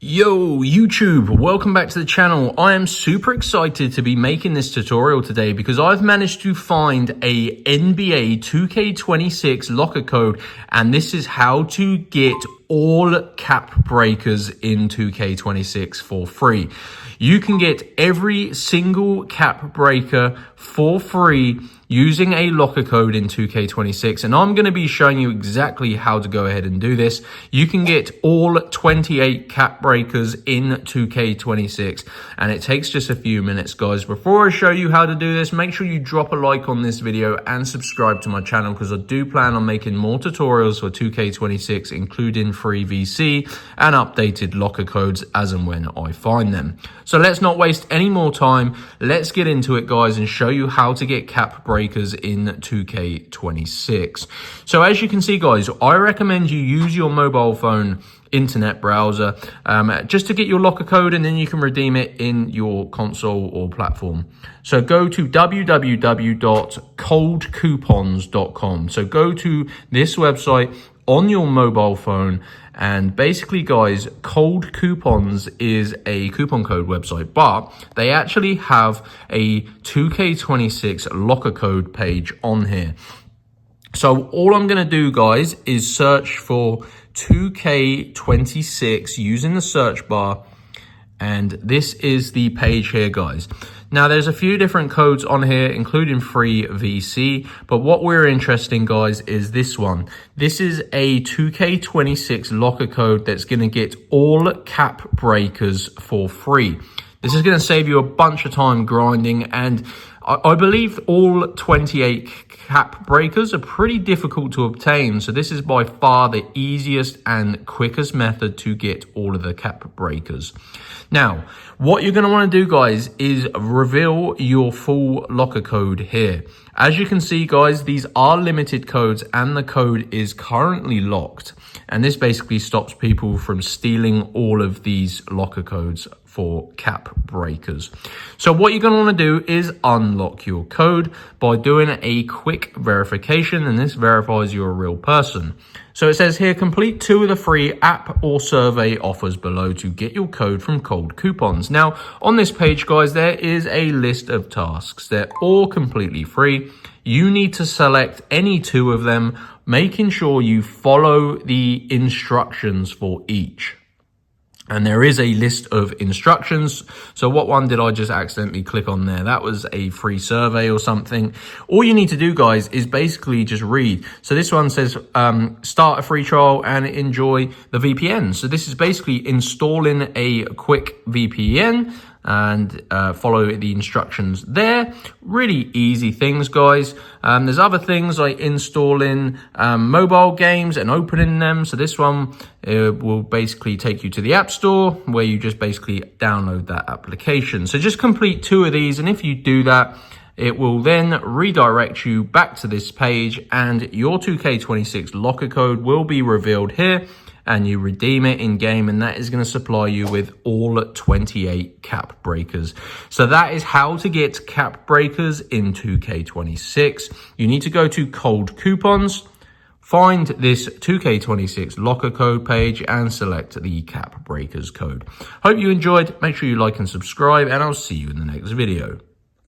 Yo, YouTube, welcome back to the channel. I am super excited to be making this tutorial today because I've managed to find a NBA 2K26 locker code, and this is how to get all cap breakers in 2K26 for free. You can get every single cap breaker for free using a locker code in 2K26, and I'm going to be showing you exactly how to go ahead and do this. You can get all 28 cap breakers in 2K26, and it takes just a few minutes, guys. Before I show you how to do this, make sure you drop a like on this video and subscribe to my channel, because I do plan on making more tutorials for 2K26, including free VC and updated locker codes as and when I find them. So let's not waste any more time. Let's get into it, guys, and show you how to get cap breakers in 2K26. So as you can see, guys, I recommend you use your mobile phone internet browser just to get your locker code, and then you can redeem it in your console or platform. So go to www.coldcoupons.com. So go to this website on your mobile phone, and basically, guys, Cold Coupons is a coupon code website, but they actually have a 2K26 locker code page on here. So all I'm going to do, guys, is search for 2K26 using the search bar, and this is the page here, guys. Now, there's a few different codes on here, including free VC, but what we're interested in, guys, is this one. This is a 2K26 locker code that's going to get all cap breakers for free. This is going to save you a bunch of time grinding, and I believe all 28 cap breakers are pretty difficult to obtain, so this is by far the easiest and quickest method to get all of the cap breakers. Now, what you're going to want to do, guys, is reveal your full locker code here. As you can see, guys, these are limited codes, and the code is currently locked, and this basically stops people from stealing all of these locker codes for cap breakers. So what you're going to want to do is unlock your code by doing a quick verification, and this verifies you're a real person. So it says here, complete 2 of the free app or survey offers below to get your code from Cold Coupons. Now, on this page, guys, there is a list of tasks. They're all completely free. You need to select any 2 of them, making sure you follow the instructions for each. And there is a list of instructions. So what one did I just accidentally click on there? That was a free survey or something. All you need to do, guys, is basically just read. So this one says, start a free trial and enjoy the VPN. So this is basically installing a quick VPN, and follow the instructions there. Really easy things, guys. There's other things like installing mobile games and opening them. So this one will basically take you to the App Store, where you just basically download that application. So just complete 2 of these, and if you do that, it will then redirect you back to this page, and your 2K26 locker code will be revealed here, and you redeem it in game, and that is going to supply you with all 28 cap breakers. So that is how to get cap breakers in 2K26. You need to go to Cold Coupons, find this 2K26 locker code page, and select the cap breakers code. Hope you enjoyed. Make sure you like and subscribe, and I'll see you in the next video.